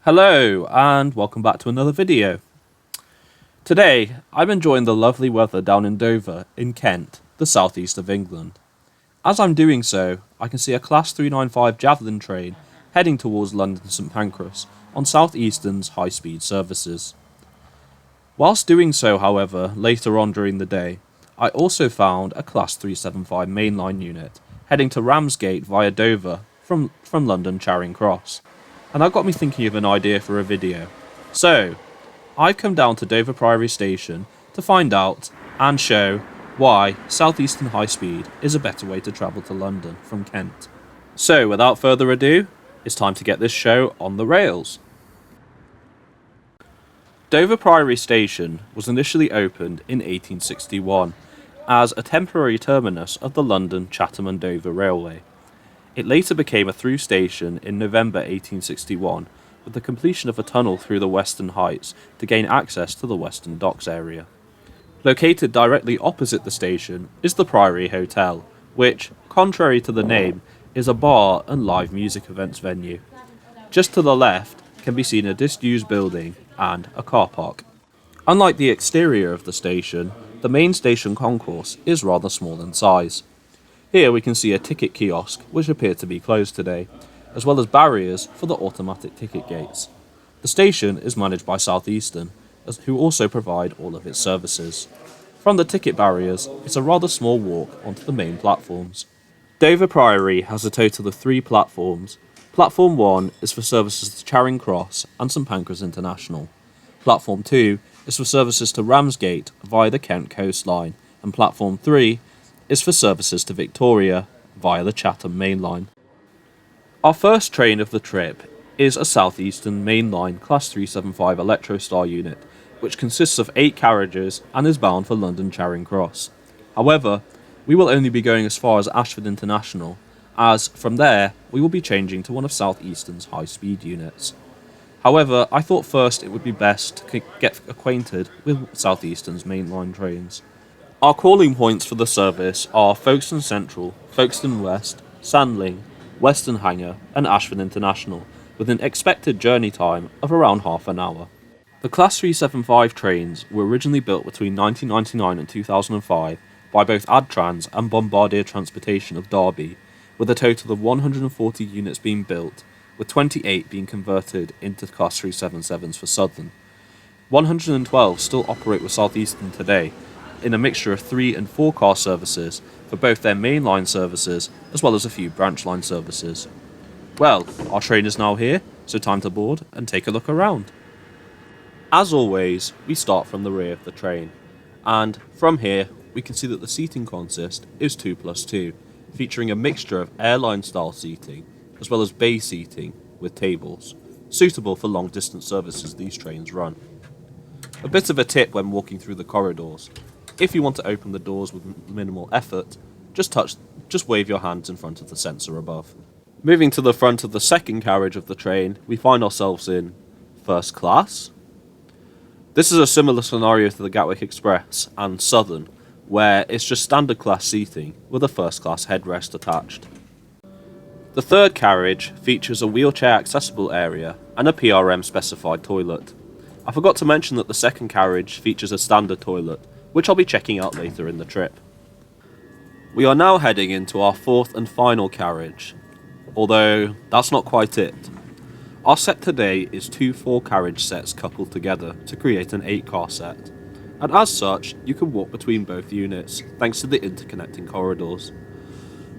Hello and welcome back to another video. Today I'm enjoying the lovely weather down in Dover in Kent, the southeast of England. As I'm doing so, I can see a Class 395 Javelin train heading towards London St Pancras on Southeastern's high-speed services. Whilst doing so, however, later on during the day, I also found a Class 375 Mainline unit heading to Ramsgate via Dover from London Charing Cross. And that got me thinking of an idea for a video. So, I've come down to Dover Priory station to find out and show why Southeastern High Speed is a better way to travel to London from Kent. So, without further ado, it's time to get this show on the rails. Dover Priory station was initially opened in 1861 as a temporary terminus of the London, Chatham and Dover Railway. It later became a through station in November 1861 with the completion of a tunnel through the Western Heights to gain access to the Western Docks area. Located directly opposite the station is the Priory Hotel, which, contrary to the name, is a bar and live music events venue. Just to the left can be seen a disused building and a car park. Unlike the exterior of the station, the main station concourse is rather small in size. Here we can see a ticket kiosk which appear to be closed today, as well as barriers for the automatic ticket gates. The station is managed by Southeastern, who also provide all of its services. From the ticket barriers, it's a rather small walk onto the main platforms. Dover Priory has a total of 3 platforms. Platform 1 is for services to Charing Cross and St Pancras International. Platform 2 is for services to Ramsgate via the Kent coastline, and Platform 3 is for services to Victoria via the Chatham Mainline. Our first train of the trip is a Southeastern Mainline Class 375 Electrostar unit, which consists of 8 carriages and is bound for London Charing Cross. However, we will only be going as far as Ashford International, as from there we will be changing to one of Southeastern's high-speed units. However, I thought first it would be best to get acquainted with Southeastern's mainline trains. Our calling points for the service are Folkestone Central, Folkestone West, Sandling, Western Hangar and Ashford International, with an expected journey time of around half an hour. The Class 375 trains were originally built between 1999 and 2005 by both Adtrans and Bombardier Transportation of Derby, with a total of 140 units being built, with 28 being converted into Class 377s for Southern. 112 still operate with Southeastern today, in a mixture of 3 and 4 car services for both their mainline services as well as a few branch line services. Well, our train is now here, so time to board and take a look around. As always, we start from the rear of the train, and from here we can see that the seating consist is 2+2, featuring a mixture of airline style seating as well as bay seating with tables, suitable for long distance services these trains run. A bit of a tip when walking through the corridors: if you want to open the doors with minimal effort, just wave your hands in front of the sensor above. Moving to the front of the second carriage of the train, we find ourselves in first class. This is a similar scenario to the Gatwick Express and Southern, where it's just standard class seating with a first class headrest attached. The third carriage features a wheelchair accessible area and a PRM specified toilet. I forgot to mention that the second carriage features a standard toilet, which I'll be checking out later in the trip. We are now heading into our fourth and final carriage, although that's not quite it. Our set today is 2 4-carriage sets coupled together to create an 8-car set, and as such you can walk between both units thanks to the interconnecting corridors.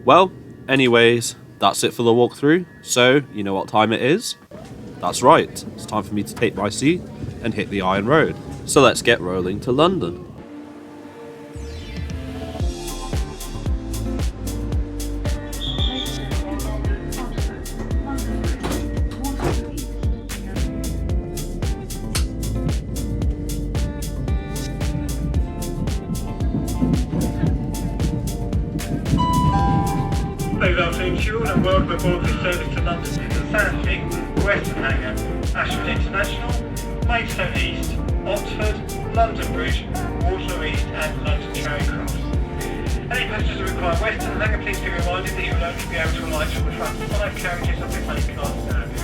Well, anyways, that's it for the walkthrough, so you know what time it is? That's right, it's time for me to take my seat and hit the Iron Road. So let's get rolling to London. Very well to ensure and welcome aboard this service to London to the Southeastern, Western Hangar, Ashford International, Maidstone East, Oxford, London Bridge, Waterloo East and London Charing Cross. Any passengers who require Western Hangar, please be reminded that you will only be able to alight from the front 5 carriages of the main car service.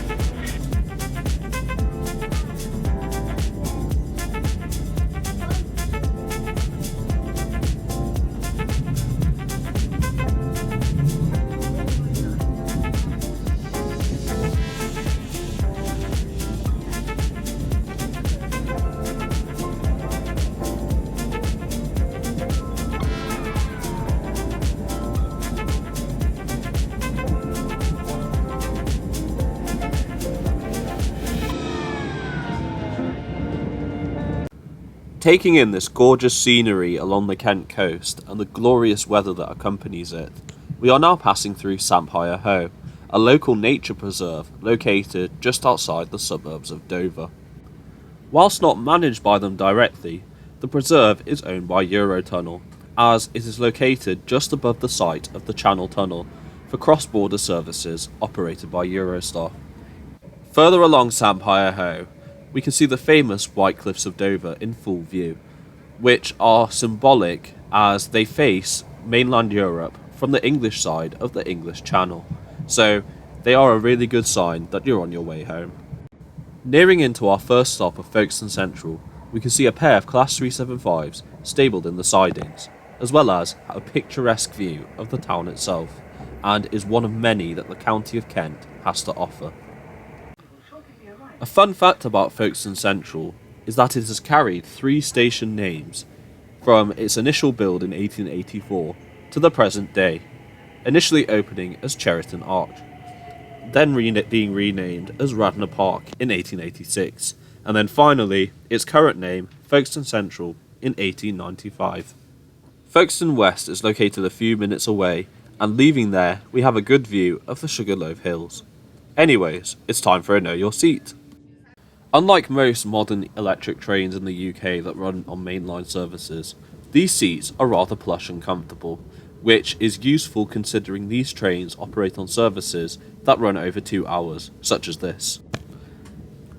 Taking in this gorgeous scenery along the Kent coast and the glorious weather that accompanies it, we are now passing through St Pancras, a local nature preserve located just outside the suburbs of Dover. Whilst not managed by them directly, the preserve is owned by Eurotunnel, as it is located just above the site of the Channel Tunnel for cross-border services operated by Eurostar. Further along St Pancras, we can see the famous White Cliffs of Dover in full view, which are symbolic as they face mainland Europe from the English side of the English Channel, so they are a really good sign that you're on your way home. Nearing into our first stop of Folkestone Central, we can see a pair of Class 375s stabled in the sidings, as well as a picturesque view of the town itself, and is one of many that the County of Kent has to offer. A fun fact about Folkestone Central is that it has carried 3 station names from its initial build in 1884 to the present day, initially opening as Cheriton Arch, then being renamed as Radnor Park in 1886, and then finally its current name, Folkestone Central, in 1895. Folkestone West is located a few minutes away, and leaving there we have a good view of the Sugarloaf Hills. Anyways, it's time for a Know Your Seat. Unlike most modern electric trains in the UK that run on mainline services, these seats are rather plush and comfortable, which is useful considering these trains operate on services that run over 2 hours, such as this.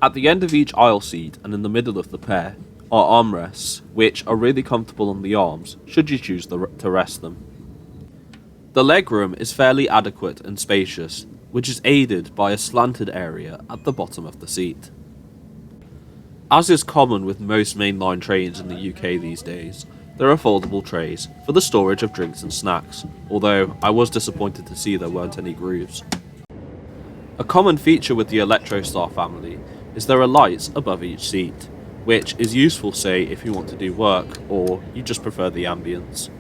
At the end of each aisle seat and in the middle of the pair are armrests, which are really comfortable on the arms should you choose to rest them. The legroom is fairly adequate and spacious, which is aided by a slanted area at the bottom of the seat. As is common with most mainline trains in the UK these days, there are foldable trays for the storage of drinks and snacks, although I was disappointed to see there weren't any grooves. A common feature with the Electrostar family is there are lights above each seat, which is useful say if you want to do work or you just prefer the ambience.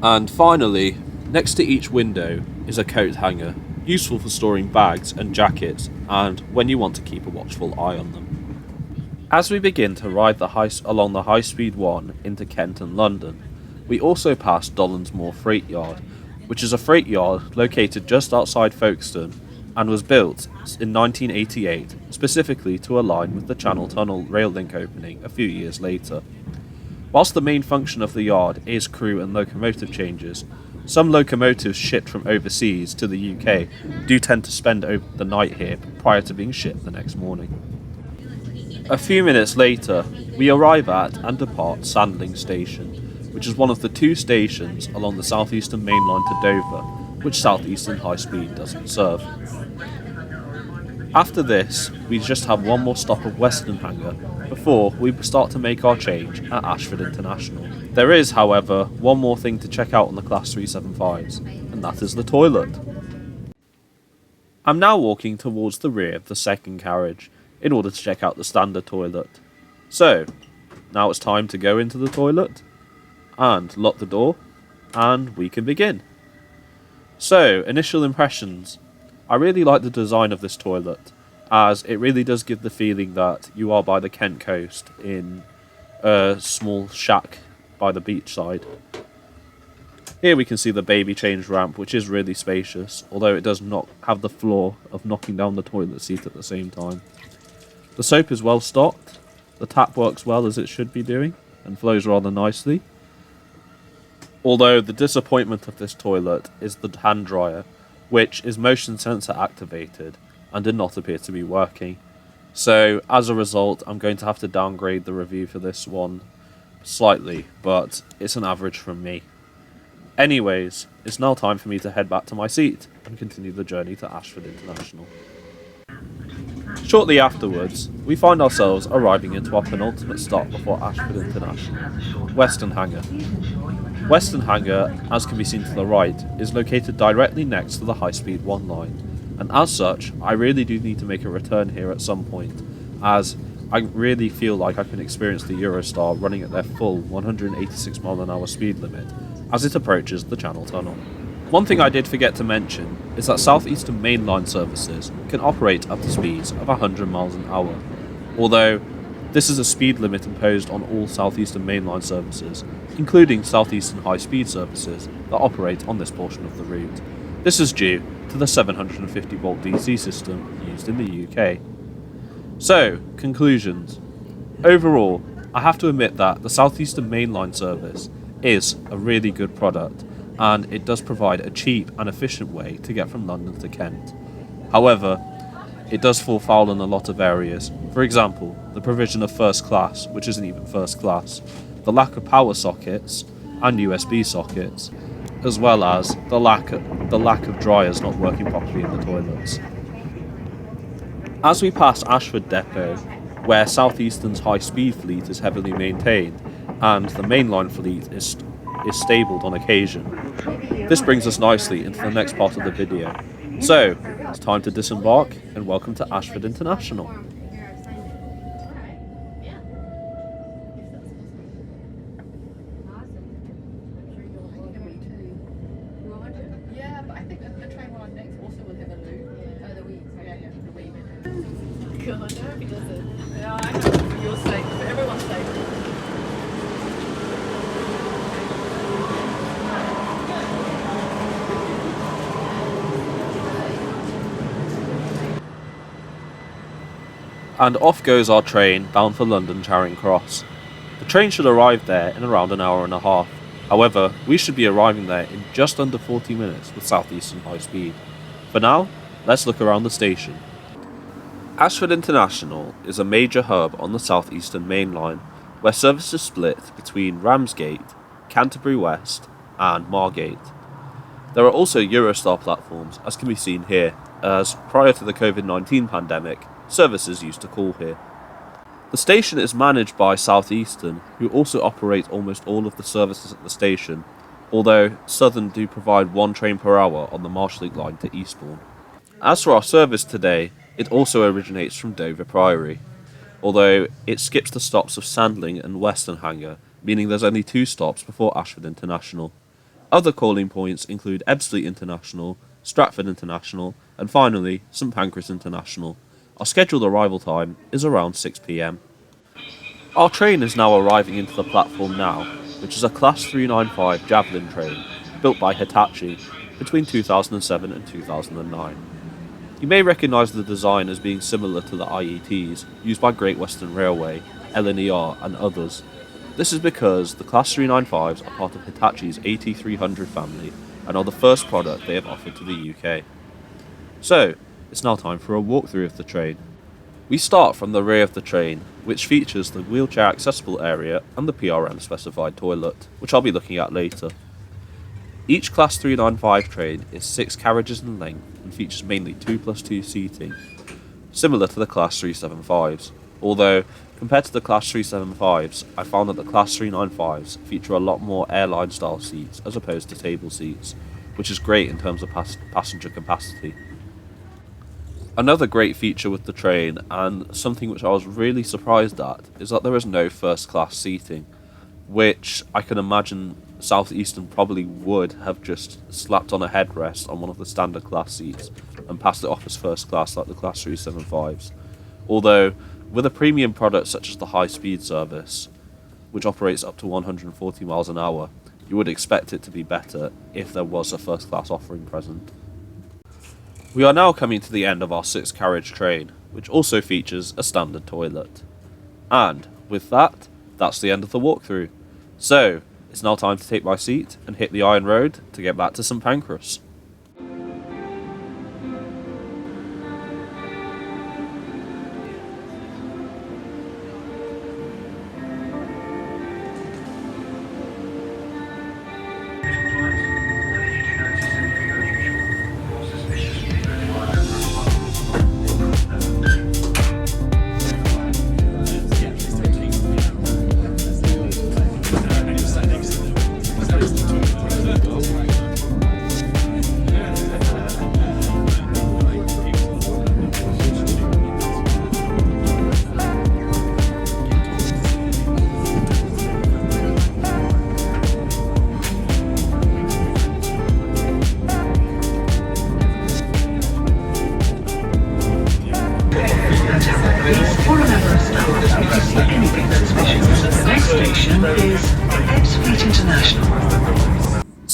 And finally, next to each window is a coat hanger, useful for storing bags and jackets and when you want to keep a watchful eye on them. As we begin to ride along the Highspeed 1 into Kent and London, we also pass Dollonsmore Freight Yard, which is a freight yard located just outside Folkestone and was built in 1988 specifically to align with the Channel Tunnel rail link opening a few years later. Whilst the main function of the yard is crew and locomotive changes, some locomotives shipped from overseas to the UK do tend to spend the night here prior to being shipped the next morning. A few minutes later, we arrive at and depart Sandling Station, which is one of the 2 stations along the Southeastern Mainline to Dover, which Southeastern Highspeed doesn't serve. After this, we just have one more stop of Western Hangar before we start to make our change at Ashford International. There is, however, one more thing to check out on the Class 375s, and that is the toilet. I'm now walking towards the rear of the second carriage, in order to check out the standard toilet. So, now it's time to go into the toilet, and lock the door, and we can begin. So, initial impressions. I really like the design of this toilet, as it really does give the feeling that you are by the Kent coast in a small shack by the beachside. Here we can see the baby change ramp, which is really spacious, although it does not have the flaw of knocking down the toilet seat at the same time. The soap is well stocked, the tap works well as it should be doing, and flows rather nicely. Although the disappointment of this toilet is the hand dryer, which is motion sensor activated and did not appear to be working. So as a result, I'm going to have to downgrade the review for this one slightly, but it's an average from me. Anyways, it's now time for me to head back to my seat and continue the journey to Ashford International. Shortly afterwards, we find ourselves arriving into our penultimate stop before Ashford International, Western Hangar. Western Hangar, as can be seen to the right, is located directly next to the Highspeed 1 line, and as such, I really do need to make a return here at some point, as I really feel like I can experience the Eurostar running at their full 186 mph speed limit as it approaches the Channel Tunnel. One thing I did forget to mention is that Southeastern mainline services can operate up to speeds of 100 mph, although This is a speed limit imposed on all Southeastern Mainline services, including Southeastern Highspeed services that operate on this portion of the route. This is due to the 750-volt DC system used in the UK. So, conclusions. Overall, I have to admit that the Southeastern Mainline service is a really good product, and it does provide a cheap and efficient way to get from London to Kent. However, it does fall foul in a lot of areas. For example, the provision of first class, which isn't even first class, the lack of power sockets and USB sockets, as well as the lack of dryers not working properly in the toilets. As we pass Ashford Depot, where Southeastern's high-speed fleet is heavily maintained, and the mainline fleet is stabled on occasion, this brings us nicely into the next part of the video. So, it's time to disembark, and welcome to Ashford International. Yeah, but I think the train one next also will have a loop. Oh, the weeds. Yeah, the weed. God, I hope he doesn't. Yeah, I know, for your sake, for everyone's sake. And off goes our train bound for London Charing Cross. The train should arrive there in around an hour and a half. However, we should be arriving there in just under 40 minutes with Southeastern High Speed. For now, let's look around the station. Ashford International is a major hub on the Southeastern Main Line, where services split between Ramsgate, Canterbury West and Margate. There are also Eurostar platforms, as can be seen here, as prior to the COVID-19 pandemic, services used to call here. The station is managed by Southeastern, who also operate almost all of the services at the station, although Southern do provide one train per hour on the Marshallink line to Eastbourne. As for our service today, it also originates from Dover Priory, although it skips the stops of Sandling and Western Hangar, meaning there's only 2 stops before Ashford International. Other calling points include Ebbsfleet International, Stratford International, and finally St Pancras International. Our scheduled arrival time is around 6 PM. Our train is now arriving into the platform now, which is a Class 395 Javelin train, built by Hitachi between 2007 and 2009. You may recognise the design as being similar to the IETs used by Great Western Railway, LNER and others. This is because the Class 395s are part of Hitachi's AT300 family and are the first product they have offered to the UK. So, it's now time for a walkthrough of the train. We start from the rear of the train, which features the wheelchair accessible area and the PRM specified toilet, which I'll be looking at later. Each Class 395 train is 6 carriages in length and features mainly 2+2 seating, similar to the Class 375s, although compared to the Class 375s, I found that the Class 395s feature a lot more airline style seats as opposed to table seats, which is great in terms of passenger capacity. Another great feature with the train, and something which I was really surprised at, is that there is no first class seating, which I can imagine Southeastern probably would have just slapped on a headrest on one of the standard class seats and passed it off as first class like the Class 375s. Although, with a premium product such as the high-speed service, which operates up to 140 miles an hour, you would expect it to be better if there was a first class offering present. We are now coming to the end of our 6-carriage train, which also features a standard toilet. And, with that, that's the end of the walkthrough. So, it's now time to take my seat and hit the Iron Road to get back to St Pancras.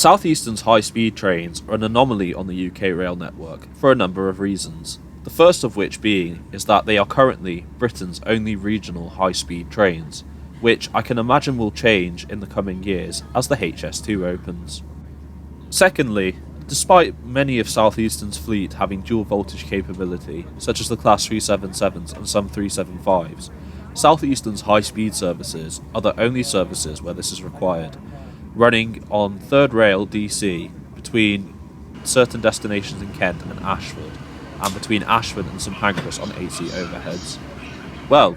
Southeastern's high-speed trains are an anomaly on the UK rail network for a number of reasons. The first of which being is that they are currently Britain's only regional high-speed trains, which I can imagine will change in the coming years as the HS2 opens. Secondly, despite many of Southeastern's fleet having dual voltage capability, such as the Class 377s and some 375s, Southeastern's high-speed services are the only services where this is required, running on third rail DC between certain destinations in Kent and Ashford, and between Ashford and St Pancras on AC overheads. Well,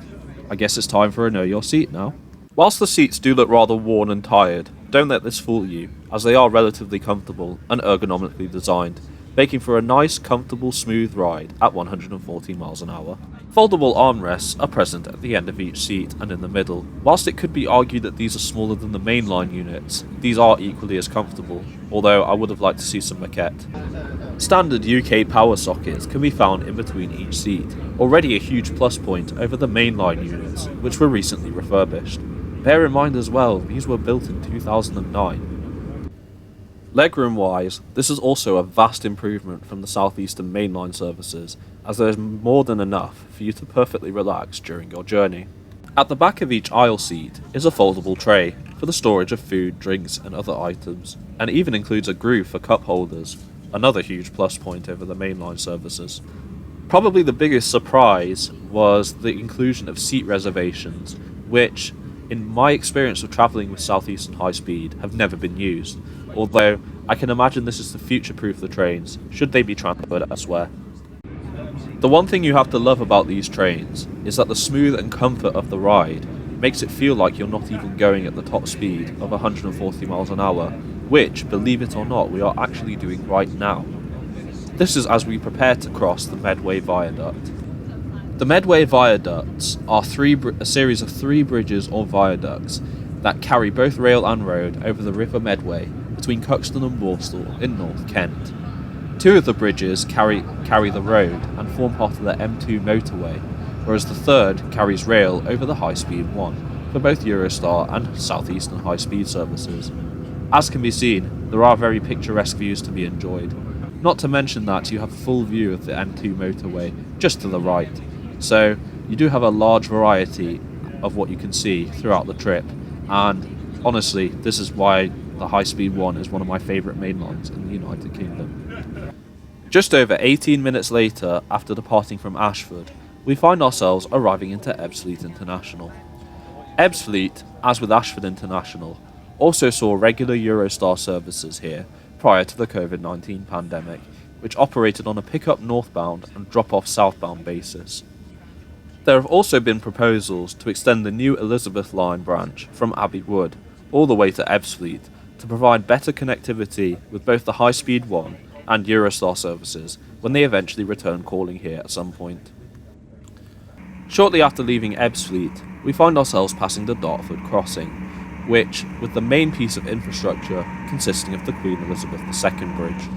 I guess it's time for a Know Your Seat now. Whilst the seats do look rather worn and tired, don't let this fool you, as they are relatively comfortable and ergonomically designed, making for a nice, comfortable, smooth ride at 140 miles an hour. Foldable armrests are present at the end of each seat and in the middle. Whilst it could be argued that these are smaller than the mainline units, these are equally as comfortable, although I would have liked to see some maquette. Standard UK power sockets can be found in between each seat, already a huge plus point over the mainline units, which were recently refurbished. Bear in mind as well, these were built in 2009. Legroom wise, this is also a vast improvement from the Southeastern mainline services, as there is more than enough for you to perfectly relax during your journey. At the back of each aisle seat is a foldable tray for the storage of food, drinks and other items, and even includes a groove for cup holders, another huge plus point over the mainline services. Probably the biggest surprise was the inclusion of seat reservations, which, in my experience of travelling with Southeastern High Speed, have never been used, although I can imagine this is to future-proof the trains, should they be transferred elsewhere. The one thing you have to love about these trains is that the smooth and comfort of the ride makes it feel like you're not even going at the top speed of 140 miles an hour, which, believe it or not, we are actually doing right now. This is as we prepare to cross the Medway Viaduct. The Medway Viaducts are a series of 3 bridges or viaducts that carry both rail and road over the River Medway between Cuxton and Borstal in North Kent. 2 of the bridges carry the road and form part of the M2 motorway, whereas the third carries rail over the Highspeed 1 for both Eurostar and Southeastern high-speed services. As can be seen, there are very picturesque views to be enjoyed, not to mention that you have a full view of the M2 motorway just to the right, so you do have a large variety of what you can see throughout the trip, and honestly, this is why the Highspeed 1 is one of my favourite mainlines in the United Kingdom. Just over 18 minutes later, after departing from Ashford, we find ourselves arriving into Ebbsfleet International. Ebbsfleet, as with Ashford International, also saw regular Eurostar services here prior to the COVID-19 pandemic, which operated on a pick-up northbound and drop-off southbound basis. There have also been proposals to extend the new Elizabeth Line branch from Abbey Wood all the way to Ebbsfleet to provide better connectivity with both the Highspeed 1 and Eurostar services when they eventually return calling here at some point. Shortly after leaving Ebbsfleet, we find ourselves passing the Dartford crossing, which, with the main piece of infrastructure consisting of the Queen Elizabeth II Bridge.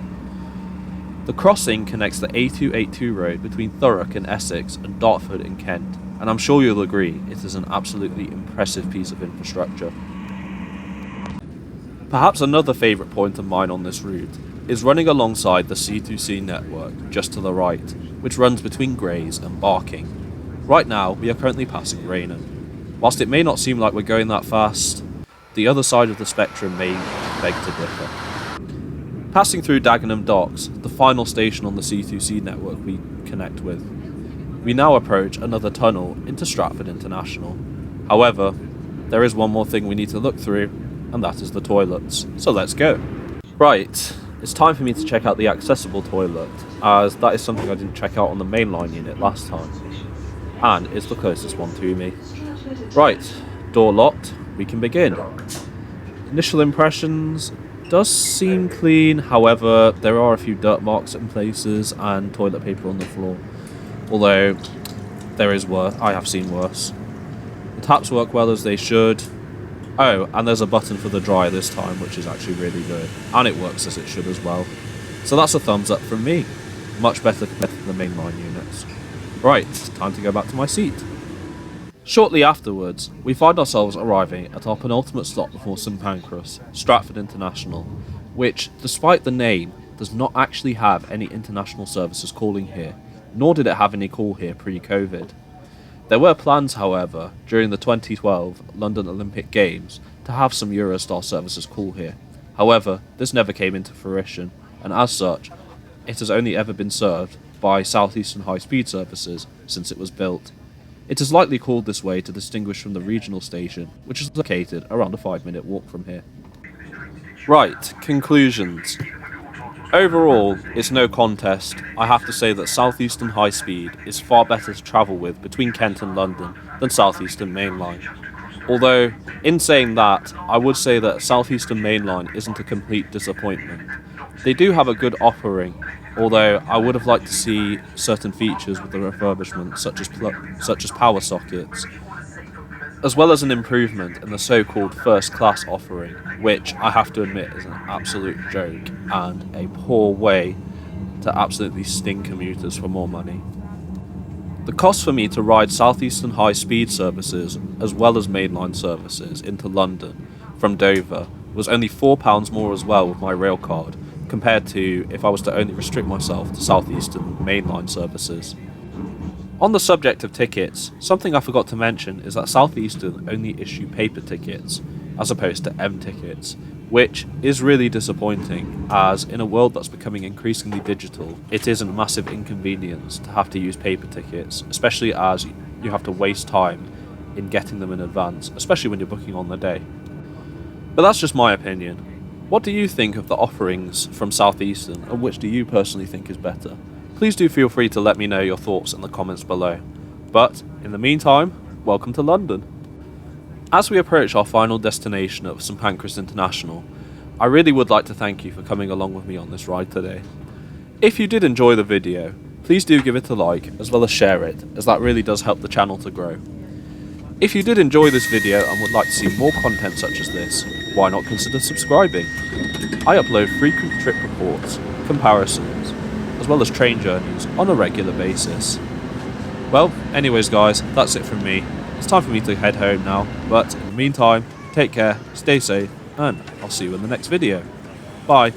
The crossing connects the A282 road between Thurrock in Essex and Dartford in Kent, and I'm sure you'll agree it is an absolutely impressive piece of infrastructure. Perhaps another favourite point of mine on this route is running alongside the C2C network just to the right, which runs between Grays and Barking. Right now, we are currently passing Raynham. Whilst it may not seem like we're going that fast, the other side of the spectrum may beg to differ. Passing through Dagenham Docks, the final station on the C2C network we connect with, we now approach another tunnel into Stratford International. However, there is one more thing we need to look through, and that is the toilets. So let's go. Right, it's time for me to check out the accessible toilet, as that is something I didn't check out on the mainline unit last time, and it's the closest one to me. Right, door locked, we can begin. Initial impressions, does seem clean, however there are a few dirt marks in places and toilet paper on the floor, although there is worse. I have seen worse. The taps work well as they should. Oh, and there's a button for the dryer this time, which is actually really good, and it works as it should as well. So that's a thumbs up from me. Much better compared to the mainline units. Right, time to go back to my seat. Shortly afterwards, we find ourselves arriving at our penultimate stop before St Pancras, Stratford International, which, despite the name, does not actually have any international services calling here, nor did it have any call here pre-COVID. There were plans, however, during the 2012 London Olympic Games to have some Eurostar services call here. However, this never came into fruition, and as such, it has only ever been served by Southeastern Highspeed services since it was built. It is likely called this way to distinguish from the regional station, which is located around a 5-minute walk from here. Right, conclusions. Overall, it's no contest. I have to say that Southeastern Highspeed is far better to travel with between Kent and London than Southeastern Mainline. Although, in saying that, I would say that Southeastern Mainline isn't a complete disappointment. They do have a good offering, although I would have liked to see certain features with the refurbishment, such as power sockets, as well as an improvement in the so-called first-class offering, which I have to admit is an absolute joke and a poor way to absolutely sting commuters for more money. The cost for me to ride Southeastern high-speed services as well as mainline services into London from Dover was only £4 more as well with my rail card, compared to if I was to only restrict myself to Southeastern mainline services. On the subject of tickets, something I forgot to mention is that Southeastern only issue paper tickets, as opposed to M-tickets, which is really disappointing, as in a world that's becoming increasingly digital, it is a massive inconvenience to have to use paper tickets, especially as you have to waste time in getting them in advance, especially when you're booking on the day. But that's just my opinion. What do you think of the offerings from Southeastern, and which do you personally think is better? Please do feel free to let me know your thoughts in the comments below. But, in the meantime, welcome to London. As we approach our final destination of St Pancras International, I really would like to thank you for coming along with me on this ride today. If you did enjoy the video, please do give it a like as well as share it, as that really does help the channel to grow. If you did enjoy this video and would like to see more content such as this, why not consider subscribing? I upload frequent trip reports, comparisons, as well as train journeys on a regular basis. Well, anyways guys, that's it from me. It's time for me to head home now, but in the meantime, take care, stay safe, and I'll see you in the next video. Bye.